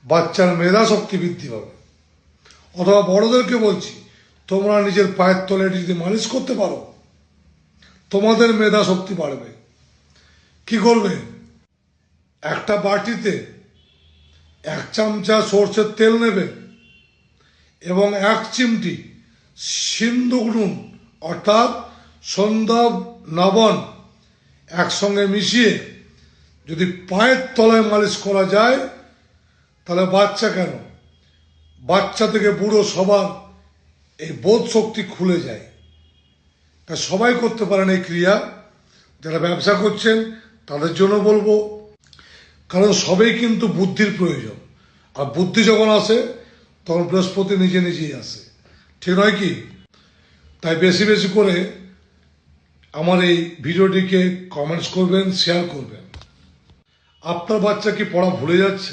বাচ্চার মেধা শক্তি বৃদ্ধি পাবে। অথবা বড়দেরকে বলছি, তোমরা নিজের পায়ের তলে যদি মালিশ করতে পারো, তোমাদের মেধা শক্তি বাড়বে। কি করবে? একটা বাটিতে 1 চামচা সর্ষের তেল নেবে এবং 1 চিমটি সিন্দুক নুন অর্থাৎ সন্দব লবণ একসঙ্গে মিশিয়ে যদি পায়ের তলায় মালিশ করা যায়, তাহলে বাচ্চা কেন, বাচ্চা থেকে বুড়ো সবার এই বোধ শক্তি খুলে যায়। তা সবাই করতে পারেন এই ক্রিয়া। যারা ব্যবসা করছেন তাদের জন্য বলবো, কারণ সবাই কিন্তু বুদ্ধির প্রয়োজন, আর বুদ্ধি যখন আসে তখন বৃহস্পতি নিজে নিজেই আসে, ঠিক নয় কি? তাই বেশি বেশি করে আমার এই ভিডিওটিকে কমেন্টস করবেন, শেয়ার করবেন। আপনার বাচ্চা কি পড়া ভুলে যাচ্ছে?